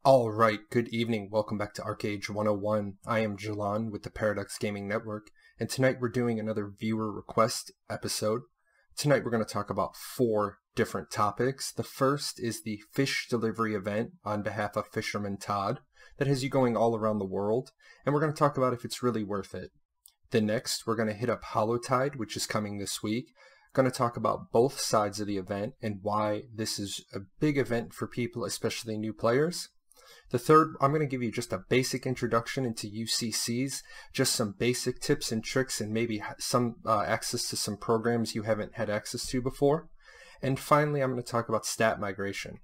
All right, good evening. Welcome back to Archeage 101. I am Jalan with the Paradox Gaming Network, and tonight we're doing another viewer request episode. Tonight we're going to talk about 4 different topics. The first is the fish delivery event on behalf of Fisherman Todd that has you going all around the world, and we're going to talk about if it's really worth it. The next, we're going to hit up Hallowtide, which is coming this week. Going to talk about both sides of the event and why this is a big event for people, especially new players. The third, I'm going to give you just a basic introduction into UCCs, just some basic tips and tricks and maybe some access to some programs you haven't had access to before. And finally, I'm going to talk about stat migration.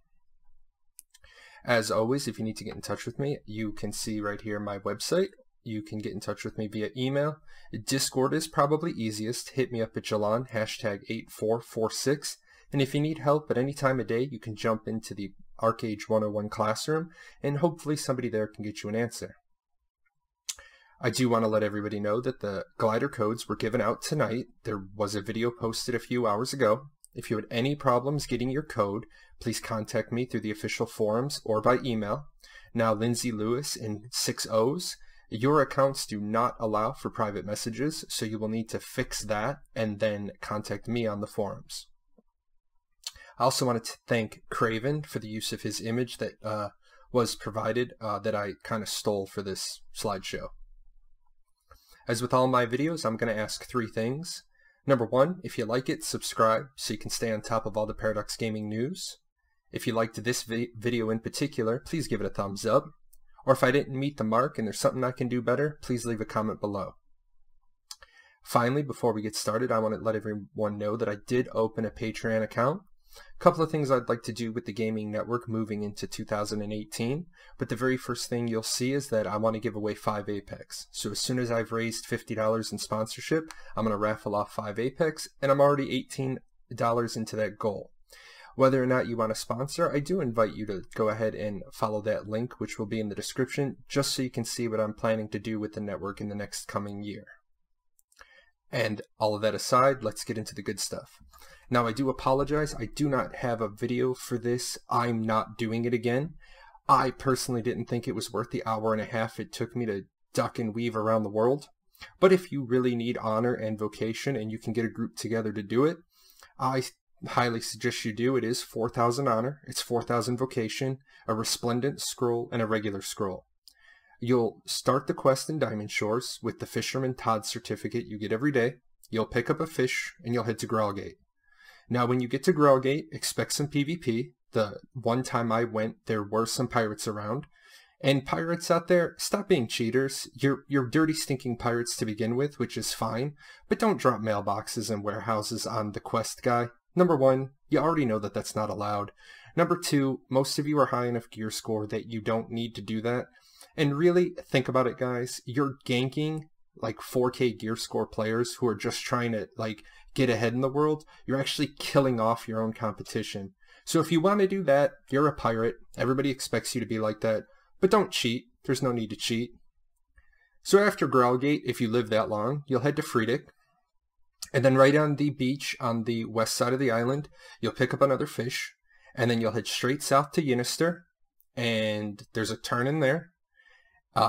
As always, if you need to get in touch with me, you can see right here my website. You can get in touch with me via email. Discord is probably easiest. Hit me up at Jalan, #8446. And if you need help at any time of day, you can jump into the Archeage 101 classroom, and hopefully somebody there can get you an answer. I do want to let everybody know that the glider codes were given out tonight. There was a video posted a few hours ago. If you had any problems getting your code, please contact me through the official forums or by email. Now, Lindsay Lewis in 6 O's. Your accounts do not allow for private messages, so you will need to fix that and then contact me on the forums. I also wanted to thank Craven for the use of his image that was provided that I kind of stole for this slideshow. As with all my videos, I'm going to ask 3 things. Number 1, if you like it, subscribe so you can stay on top of all the Paradox Gaming news. If you liked this video in particular, please give it a thumbs up. Or if I didn't meet the mark and there's something I can do better, please leave a comment below. Finally, before we get started, I want to let everyone know that I did open a Patreon account. A couple of things I'd like to do with the gaming network moving into 2018, but the very first thing you'll see is that I want to give away 5 Apex. So as soon as I've raised $50 in sponsorship, I'm going to raffle off 5 Apex, and I'm already $18 into that goal. Whether or not you want to sponsor, I do invite you to go ahead and follow that link, which will be in the description, just so you can see what I'm planning to do with the network in the next coming year. And all of that aside, let's get into the good stuff. Now, I do apologize. I do not have a video for this. I'm not doing it again. I personally didn't think it was worth the hour and a half it took me to duck and weave around the world. But if you really need honor and vocation and you can get a group together to do it, I highly suggest you do. It is 4,000 honor. It's 4,000 vocation, a resplendent scroll, and a regular scroll. You'll start the quest in Diamond Shores with the Fisherman Todd certificate you get every day. You'll pick up a fish, and you'll head to Growlgate. Now, when you get to Growlgate, expect some PvP. The one time I went, there were some pirates around. And pirates out there, stop being cheaters. You're dirty, stinking pirates to begin with, which is fine. But don't drop mailboxes and warehouses on the quest guy. Number 1, you already know that that's not allowed. Number 2, most of you are high enough gear score that you don't need to do that. And really, think about it, guys. You're ganking like 4K gear score players who are just trying to get ahead in the world. You're actually killing off your own competition. So if you want to do that, you're a pirate. Everybody expects you to be like that. But don't cheat. There's no need to cheat. So after Growlgate, if you live that long, you'll head to Friedick. And then right on the beach on the west side of the island, you'll pick up another fish. And then you'll head straight south to Ynister. And there's a turn in there.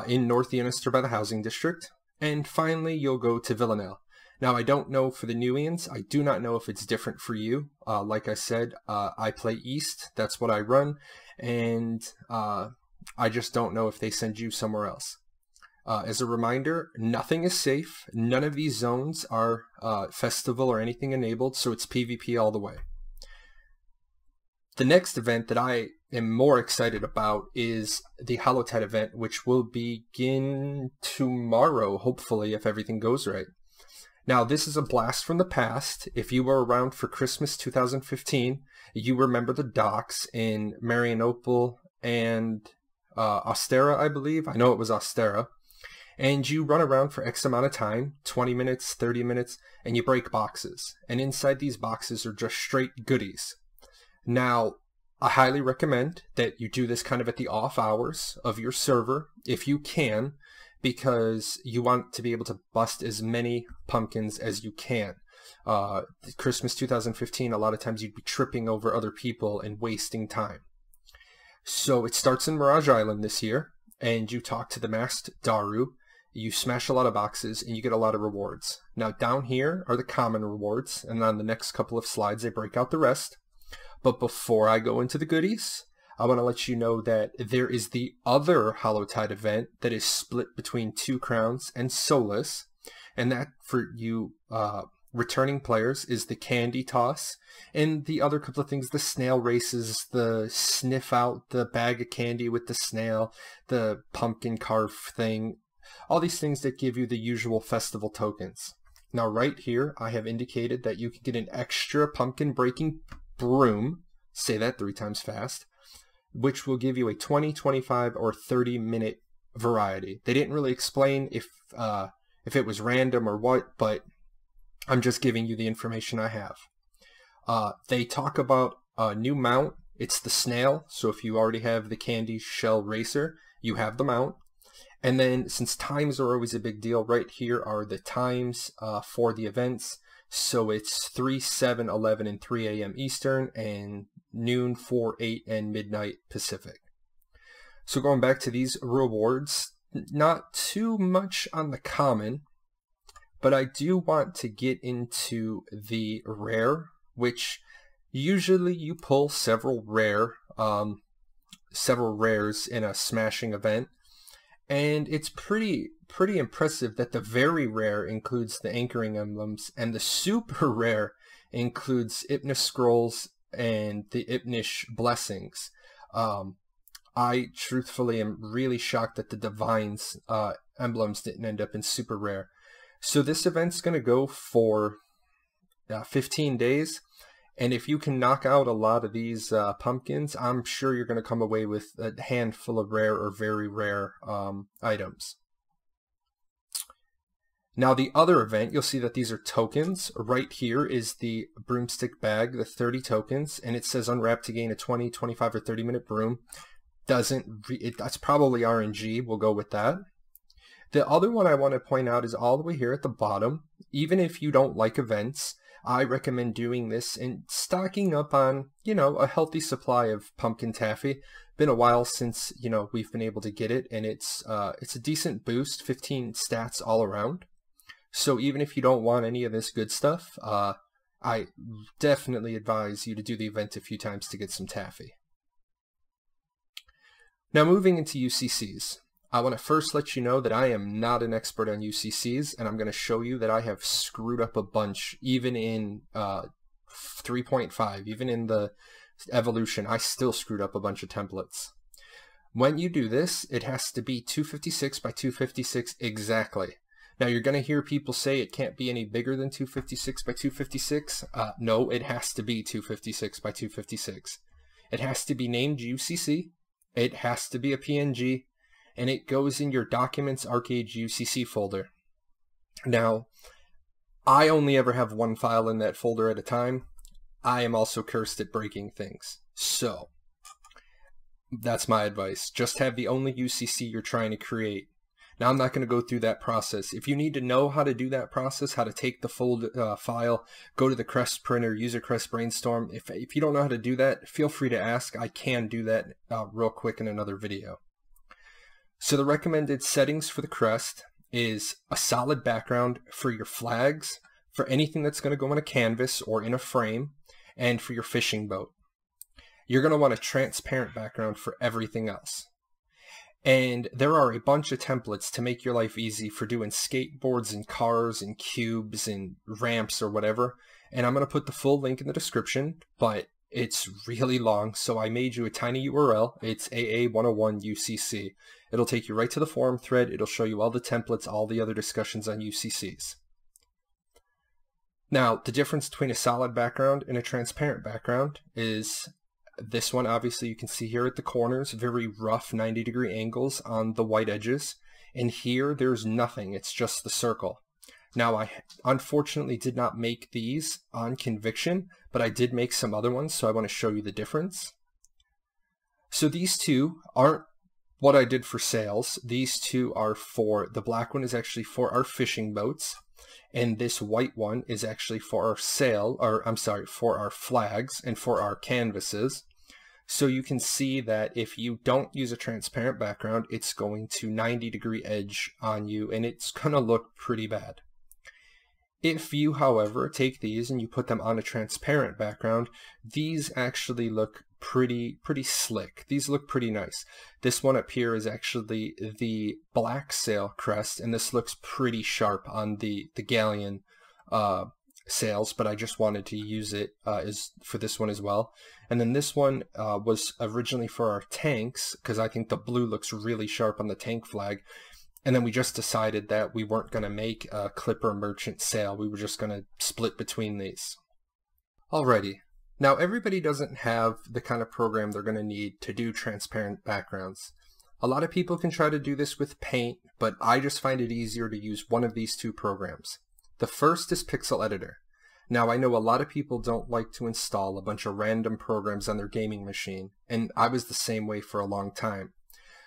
In North Ynister by the housing district. And finally, you'll go to Villanelle. Now, I don't know for the Newians. I do not know if it's different for you. Like I said, I play East. That's what I run. And I just don't know if they send you somewhere else. As a reminder, nothing is safe. None of these zones are festival or anything enabled, so it's PvP all the way. The next event that I am more excited about is the Hallowtide event, which will begin tomorrow, hopefully, if everything goes right. Now, this is a blast from the past. If you were around for Christmas 2015, you remember the docks in Marianople and Ostera, I believe. I know it was Ostera. And you run around for X amount of time, 20 minutes, 30 minutes, and you break boxes. And inside these boxes are just straight goodies. Now, I highly recommend that you do this kind of at the off hours of your server, if you can, because you want to be able to bust as many pumpkins as you can. Christmas 2015, a lot of times you'd be tripping over other people and wasting time. So it starts in Mirage Island this year, and you talk to the masked Daru, you smash a lot of boxes, and you get a lot of rewards. Now down here are the common rewards, and on the next couple of slides I break out the rest. But before I go into the goodies, I want to let you know that there is the other Hallowtide event that is split between 2 crowns and Solus, and that for you returning players is the candy toss, and the other couple of things, the snail races, the sniff out the bag of candy with the snail, the pumpkin carve thing, all these things that give you the usual festival tokens. Now right here I have indicated that you can get an extra pumpkin breaking broom, say that 3 times fast, which will give you a 20, 25, or 30-minute variety. They didn't really explain if it was random or what, but I'm just giving you the information I have. They talk about a new mount. It's the snail, so if you already have the candy shell racer, you have the mount. And then since times are always a big deal, right here are the times for the events. So it's 3, 7, 11, and 3 a.m. Eastern, and noon, 4, 8, and midnight Pacific. So going back to these rewards, not too much on the common, but I do want to get into the rare, which usually you pull several rares in a smashing event, and it's pretty impressive that the very rare includes the anchoring emblems, and the super rare includes Hypnos Scrolls and the Hypnish Blessings. I truthfully am really shocked that the Divines emblems didn't end up in super rare. So this event's going to go for 15 days, and if you can knock out a lot of these pumpkins, I'm sure you're going to come away with a handful of rare or very rare items. Now the other event, you'll see that these are tokens. Right here is the broomstick bag, the 30 tokens, and it says unwrap to gain a 20, 25, or 30-minute broom. That's probably RNG, we'll go with that. The other one I want to point out is all the way here at the bottom. Even if you don't like events, I recommend doing this and stocking up on, a healthy supply of pumpkin taffy. Been a while since, we've been able to get it, and it's a decent boost, 15 stats all around. So even if you don't want any of this good stuff, I definitely advise you to do the event a few times to get some taffy. Now moving into UCCs. I want to first let you know that I am not an expert on UCCs, and I'm going to show you that I have screwed up a bunch, even in 3.5, even in the evolution, I still screwed up a bunch of templates. When you do this, it has to be 256 by 256 exactly. Now you're going to hear people say it can't be any bigger than 256 by 256. No, it has to be 256 by 256. It has to be named UCC. It has to be a PNG. And it goes in your Documents Archeage UCC folder. Now, I only ever have one file in that folder at a time. I am also cursed at breaking things. So, that's my advice. Just have the only UCC you're trying to create. Now, I'm not going to go through that process. If you need to know how to do that process, how to take the folder file, go to the Crest printer, use a Crest Brainstorm. If you don't know how to do that, feel free to ask. I can do that real quick in another video. So the recommended settings for the crest is a solid background for your flags, for anything that's going to go on a canvas or in a frame, and for your fishing boat. You're going to want a transparent background for everything else. And there are a bunch of templates to make your life easy for doing skateboards and cars and cubes and ramps or whatever. And I'm going to put the full link in the description, but it's really long, so I made you a tiny URL. It's AA101 UCC. It'll take you right to the forum thread. It'll show you all the templates, all the other discussions on UCCs. Now, the difference between a solid background and a transparent background is this one, obviously, you can see here at the corners, very rough 90-degree angles on the white edges. And here, there's nothing. It's just the circle. Now, I unfortunately did not make these on conviction, but I did make some other ones, so I want to show you the difference. So these two aren't what I did for sails. These two are for, the black one is actually for our fishing boats, and this white one is actually for our sail, or I'm sorry, for our flags and for our canvases. So you can see that if you don't use a transparent background, it's going to 90-degree edge on you, and it's going to look pretty bad. If you, however, take these and you put them on a transparent background, these actually look pretty slick. These look pretty nice. This one up here is actually the black sail crest, and this looks pretty sharp on the galleon sails, but I just wanted to use it for this one as well. And then this one was originally for our tanks, because I think the blue looks really sharp on the tank flag. And then we just decided that we weren't going to make a Clipper Merchant sail. We were just going to split between these. Alrighty. Now everybody doesn't have the kind of program they're going to need to do transparent backgrounds. A lot of people can try to do this with Paint, but I just find it easier to use one of these two programs. The first is Pixel Editor. Now I know a lot of people don't like to install a bunch of random programs on their gaming machine, and I was the same way for a long time.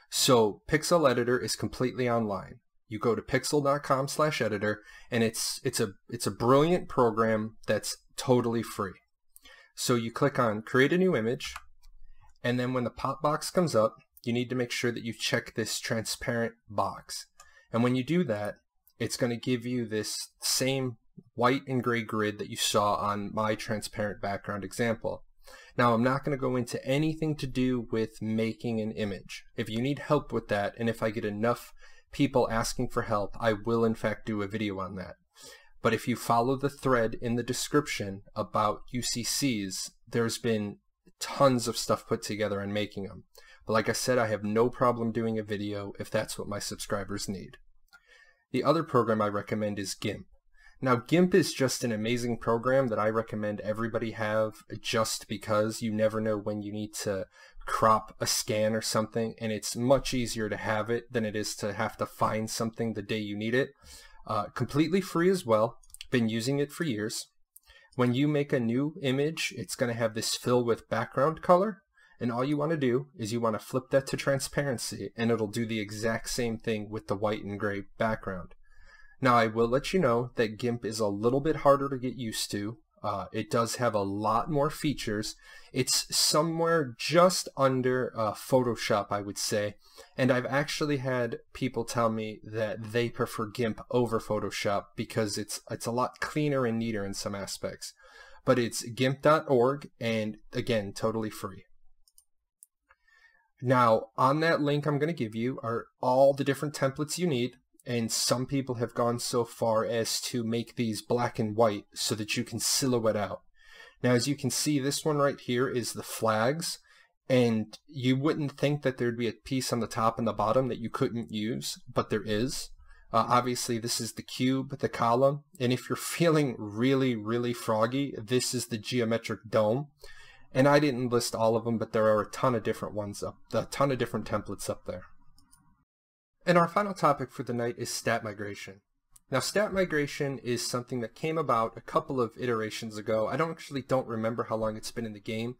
So Pixel Editor is completely online. You go to pixel.com/editor, and it's a brilliant program that's totally free. So you click on Create a New Image, and then when the pop box comes up, you need to make sure that you check this transparent box. And when you do that, it's going to give you this same white and gray grid that you saw on my transparent background example. Now I'm not going to go into anything to do with making an image. If you need help with that, and if I get enough people asking for help, I will in fact do a video on that. But if you follow the thread in the description about UCCs, there's been tons of stuff put together on making them. But like I said, I have no problem doing a video if that's what my subscribers need. The other program I recommend is Gimp. Now Gimp is just an amazing program that I recommend everybody have, just because you never know when you need to crop a scan or something, and it's much easier to have it than it is to have to find something the day you need it. Completely free as well. Been using it for years. When you make a new image, it's going to have this fill with background color, and all you want to do is you want to flip that to transparency, and it'll do the exact same thing with the white and gray background. Now I will let you know that Gimp is a little bit harder to get used to. It does have a lot more features. It's somewhere just under Photoshop, I would say. And I've actually had people tell me that they prefer Gimp over Photoshop because it's a lot cleaner and neater in some aspects. But it's gimp.org, and again, totally free. Now, on that link I'm going to give you are all the different templates you need. And some people have gone so far as to make these black and white so that you can silhouette out. Now, as you can see, this one right here is the flags, and you wouldn't think that there'd be a piece on the top and the bottom that you couldn't use, but there is. Obviously, this is the cube, the column, and if you're feeling really froggy, this is the geometric dome. And I didn't list all of them, but there are a ton of different ones a ton of different templates up there. And our final topic for the night is stat migration. Now, stat migration is something that came about a couple of iterations ago. I don't remember how long it's been in the game,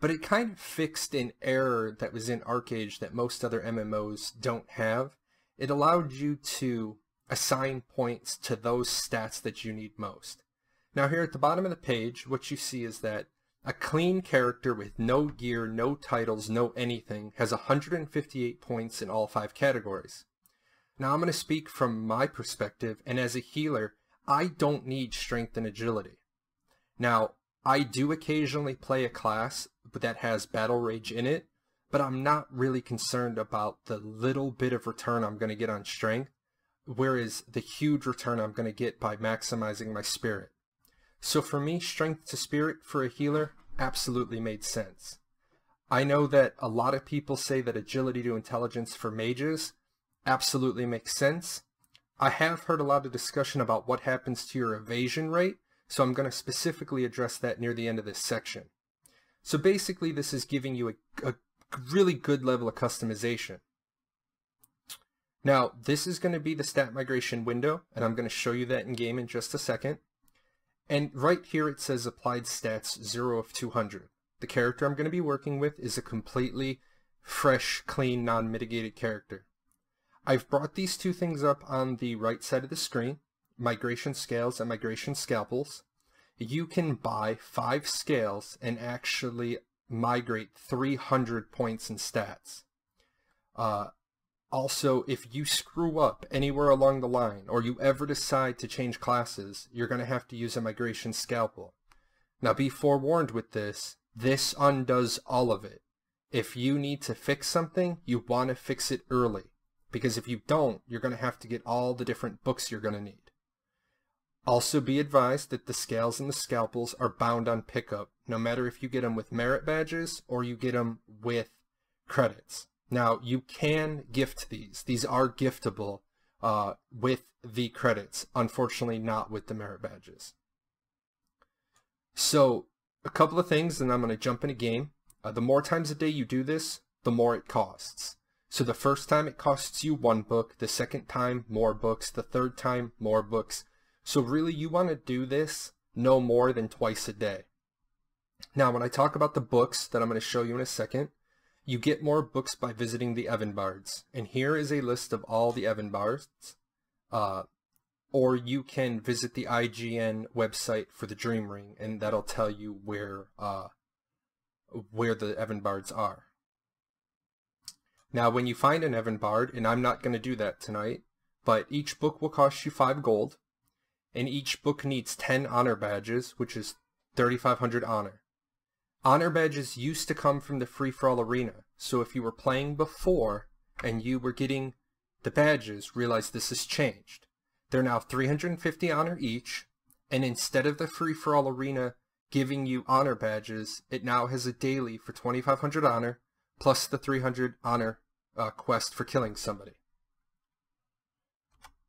but it kind of fixed an error that was in Archeage that most other MMOs don't have. It allowed you to assign points to those stats that you need most. Now, here at the bottom of the page, what you see is that a clean character with no gear, no titles, no anything has 158 points in all 5 categories. Now I'm going to speak from my perspective, and as a healer, I don't need strength and agility. Now, I do occasionally play a class that has battle rage in it, but I'm not really concerned about the little bit of return I'm going to get on strength, whereas the huge return I'm going to get by maximizing my spirit. So for me, strength to spirit for a healer absolutely made sense. I know that a lot of people say that agility to intelligence for mages absolutely makes sense. I have heard a lot of discussion about what happens to your evasion rate, so I'm going to specifically address that near the end of this section. So basically this is giving you a really good level of customization. Now this is going to be the stat migration window, and I'm going to show you that in game in just a second. And right here it says applied stats 0 of 200. The character I'm going to be working with is a completely fresh, clean, non-mitigated character. I've brought these two things up on the right side of the screen, migration scales and migration scalpels. You can buy 5 scales and actually migrate 300 points in stats. Also, if you screw up anywhere along the line, or you ever decide to change classes, you're going to have to use a migration scalpel. Now be forewarned with this, this undoes all of it. If you need to fix something, you want to fix it early, because if you don't, you're going to have to get all the different books you're going to need. Also be advised that the scales and the scalpels are bound on pickup, no matter if you get them with merit badges or you get them with credits. Now, you can gift these. These are giftable with the credits. Unfortunately, not with the merit badges. So, a couple of things, and I'm going to jump in a game. The more times a day you do this, the more it costs. So the first time it costs you 1 book, the second time more books, the third time more books. So really you want to do this no more than twice a day. Now when I talk about the books that I'm going to show you in a second, you get more books by visiting the Evanbards. And here is a list of all the Evanbards. Or you can visit the IGN website for the Dream Ring, and that'll tell you where the Evanbards are. Now when you find an Evanbard, and I'm not going to do that tonight, but each book will cost you 5 gold, and each book needs 10 honor badges, which is 3,500 honor. Honor badges used to come from the free-for-all arena, so if you were playing before and you were getting the badges, realize this has changed. They're now 350 honor each, and instead of the free-for-all arena giving you honor badges, it now has a daily for 2,500 honor, plus the 300 honor quest for killing somebody.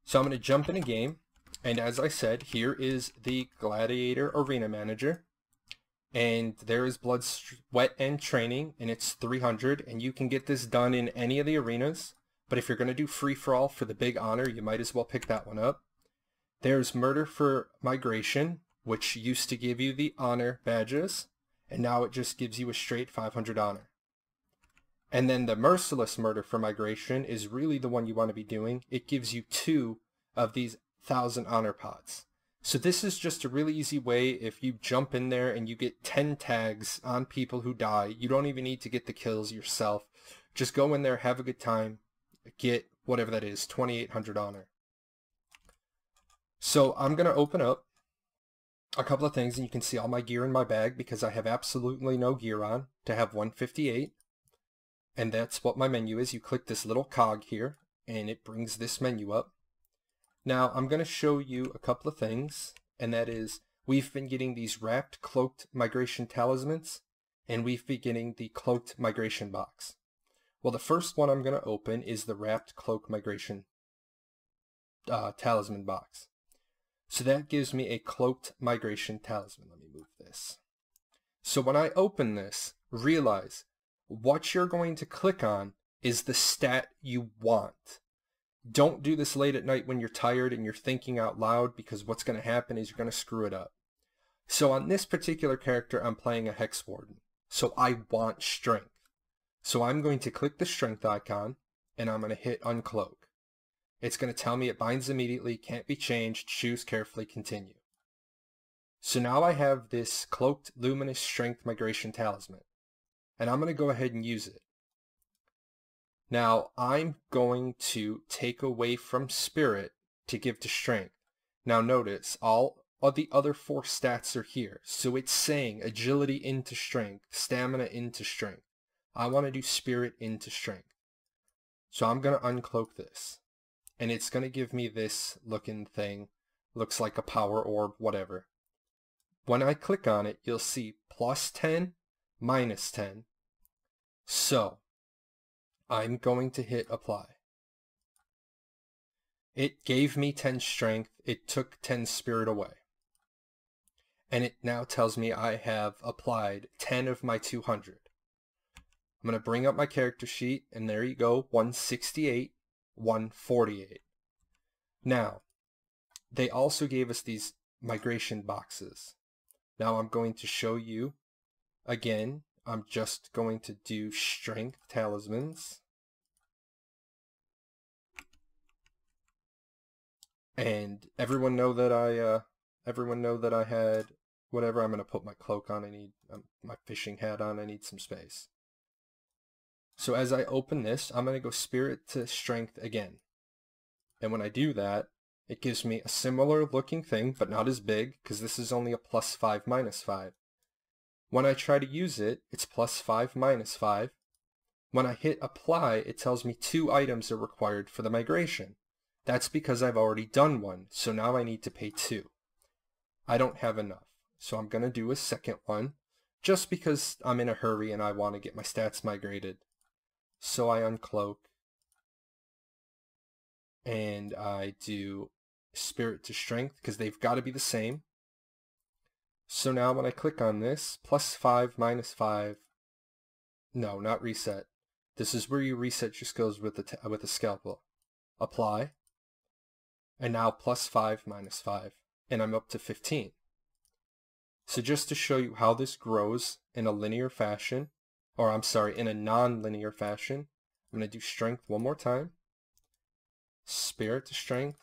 So I'm going to jump in a game, and as I said, here is the Gladiator Arena Manager. And there is Blood, Sweat, and Training, and it's 300, and you can get this done in any of the arenas. But if you're going to do free-for-all for the big honor, you might as well pick that one up. There's Murder for Migration, which used to give you the honor badges, and now it just gives you a straight 500 honor. And then the Merciless Murder for Migration is really the one you want to be doing. It gives you 2 of these 1,000 honor pods. So this is just a really easy way. If you jump in there and you get 10 tags on people who die, you don't even need to get the kills yourself. Just go in there, have a good time, get whatever that is, 2,800 honor. So I'm going to open up a couple of things, and you can see all my gear in my bag because I have absolutely no gear on to have 158. And that's what my menu is. You click this little cog here, and it brings this menu up. Now, I'm going to show you a couple of things, and that is, we've been getting these wrapped cloaked migration talismans, and we've been getting the cloaked migration box. Well, the first one I'm going to open is the wrapped cloak migration talisman box. So that gives me a cloaked migration talisman. Let me move this. So when I open this, realize what you're going to click on is the stat you want. Don't do this late at night when you're tired and you're thinking out loud, because what's going to happen is you're going to screw it up. So on this particular character, I'm playing a Hex Warden. So I want strength. So I'm going to click the strength icon, and I'm going to hit uncloak. It's going to tell me it binds immediately, can't be changed, choose carefully, continue. So now I have this cloaked luminous strength migration talisman, and I'm going to go ahead and use it. Now, I'm going to take away from Spirit to give to Strength. Now notice, all of the other 4 stats are here. So it's saying Agility into Strength, Stamina into Strength. I want to do Spirit into Strength. So I'm going to uncloak this. And it's going to give me this looking thing. Looks like a power orb, whatever. When I click on it, you'll see plus 10, minus 10. So I'm going to hit apply. It gave me 10 strength, it took 10 spirit away. And it now tells me I have applied 10 of my 200. I'm going to bring up my character sheet, and there you go, 168, 148. Now, they also gave us these migration boxes. Now I'm going to show you again. I'm just going to do strength talismans. And everyone know that I had whatever. I'm going to put my cloak on. I need my fishing hat on. I need some space. So as I open this, I'm going to go spirit to strength again. And when I do that, it gives me a similar looking thing, but not as big, because this is only a +5 -5. When I try to use it, it's +5 -5. When I hit apply, it tells me 2 items are required for the migration. That's because I've already done one, so now I need to pay 2. I don't have enough, so I'm going to do a second one, just because I'm in a hurry and I want to get my stats migrated. So I uncloak, and I do spirit to strength, because they've got to be the same. So now when I click on this, +5 -5, no, not reset. This is where you reset your skills with the scalpel. Apply, and now +5 -5, and I'm up to 15. So just to show you how this grows in a linear fashion, or I'm sorry, in a non-linear fashion, I'm going to do strength one more time, spirit to strength,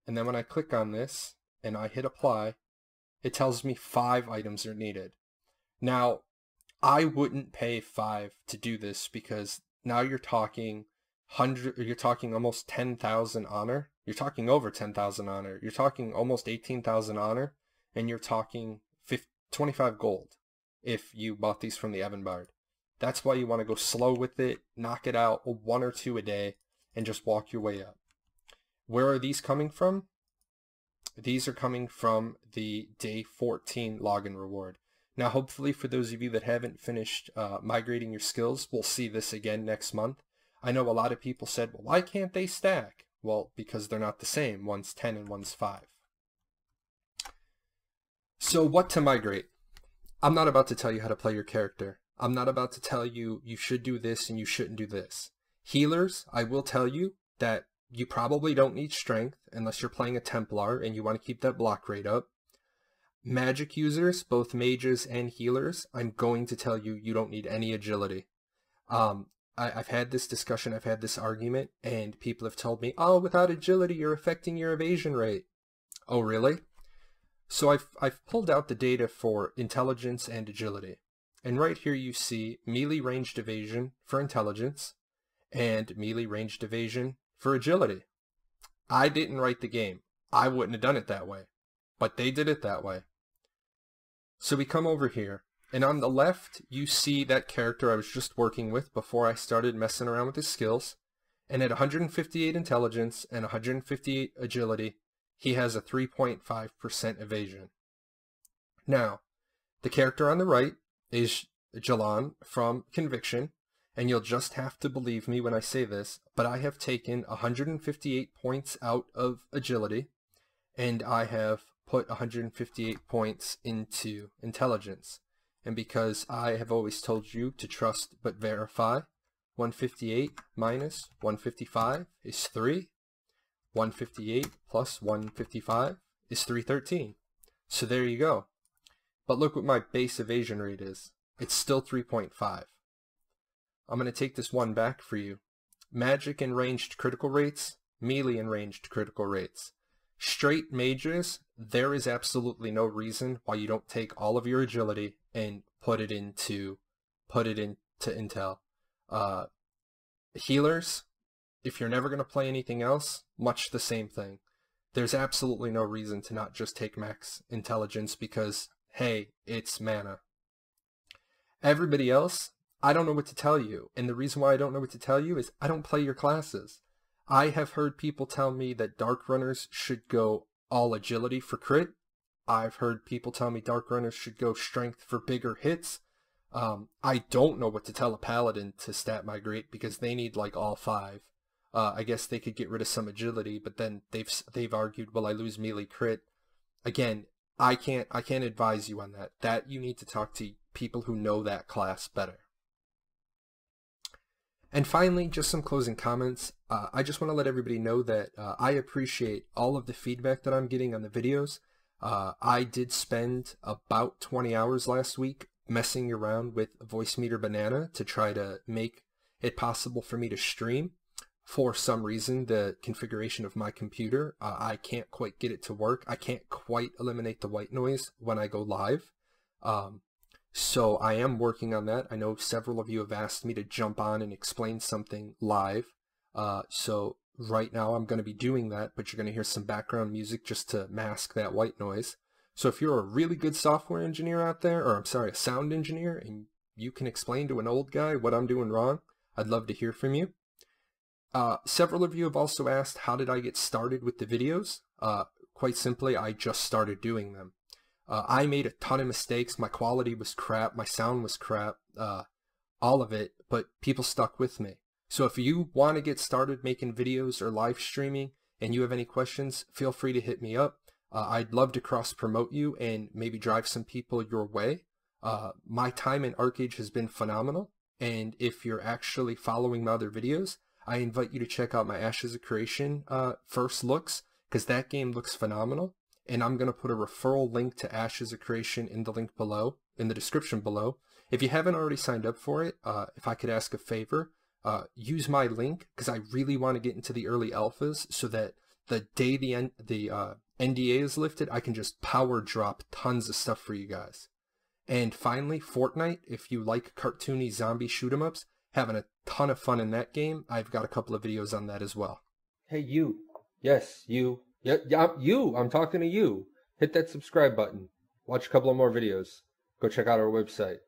and then when I click on this and I hit apply, it tells me 5 items are needed. Now, I wouldn't pay 5 to do this, because now you're talking almost 10,000 honor. You're talking over 10,000 honor. You're talking almost 18,000 honor, and you're talking 25 gold if you bought these from the Evanbard. That's why you want to go slow with it, knock it out 1 or 2 a day, and just walk your way up. Where are these coming from? These are coming from the day 14 login reward. Now, hopefully for those of you that haven't finished migrating your skills, we'll see this again next month. I know a lot of people said, well, why can't they stack? Well, because they're not the same. One's 10 and one's 5. So what to migrate? I'm not about to tell you how to play your character. I'm not about to tell you you should do this and you shouldn't do this. Healers, I will tell you that you probably don't need strength unless you're playing a Templar and you want to keep that block rate up. Magic users, both mages and healers, I'm going to tell you you don't need any agility. I've had this discussion, I've had this argument, and people have told me, oh, without agility, you're affecting your evasion rate. Oh, really? So I've pulled out the data for intelligence and agility. And right here you see melee ranged evasion for intelligence and melee ranged evasion for agility. I didn't write the game. I wouldn't have done it that way. But they did it that way. So we come over here, and on the left you see that character I was just working with before I started messing around with his skills. And at 158 intelligence and 158 agility, he has a 3.5% evasion. Now, the character on the right is Jalan from Conviction, and you'll just have to believe me when I say this, but I have taken 158 points out of agility, and I have put 158 points into intelligence. And because I have always told you to trust but verify, 158 minus 155 is 3. 158 plus 155 is 313. So there you go. But look what my base evasion rate is. It's still 3.5. I'm going to take this one back for you. Magic and ranged critical rates, melee and ranged critical rates. Straight mages, there is absolutely no reason why you don't take all of your agility and put it into intel. Healers, if you're never going to play anything else, much the same thing. There's absolutely no reason to not just take max intelligence because, hey, it's mana. Everybody else, I don't know what to tell you. And the reason why I don't know what to tell you is I don't play your classes. I have heard people tell me that Dark Runners should go all agility for crit. I've heard people tell me Dark Runners should go strength for bigger hits. I don't know what to tell a Paladin to stat migrate because they need like all 5. I guess they could get rid of some agility, but then they've argued, well, I lose melee crit. Again, I can't advise you on that. That you need to talk to people who know that class better. And finally, just some closing comments. I just want to let everybody know that I appreciate all of the feedback that I'm getting on the videos. I did spend about 20 hours last week messing around with Voice Meter Banana to try to make it possible for me to stream for some reason, the configuration of my computer, I can't quite get it to work. I can't quite eliminate the white noise when I go live. So I am working on that. I know several of you have asked me to jump on and explain something live. So right now I'm going to be doing that, but you're going to hear some background music just to mask that white noise. So if you're a really good software engineer out there, or I'm sorry, a sound engineer, and you can explain to an old guy what I'm doing wrong, I'd love to hear from you. Several of you have also asked, how did I get started with the videos? Quite simply, I just started doing them. I made a ton of mistakes. My quality was crap. My sound was crap. All of it, but people stuck with me. So if you want to get started making videos or live streaming and you have any questions, feel free to hit me up. I'd love to cross-promote you and maybe drive some people your way. My time in Archeage has been phenomenal, and if you're actually following my other videos, I invite you to check out my Ashes of Creation first looks, because that game looks phenomenal. And I'm going to put a referral link to Ashes of Creation in the link below, in the description below. If you haven't already signed up for it, if I could ask a favor, use my link, because I really want to get into the early alphas so that the day the NDA is lifted, I can just power drop tons of stuff for you guys. And finally, Fortnite, if you like cartoony zombie shoot 'em ups, having a ton of fun in that game. I've got a couple of videos on that as well. Hey, you. Yes, you. Yeah, you. I'm talking to you. Hit that subscribe button. Watch a couple of more videos. Go check out our website.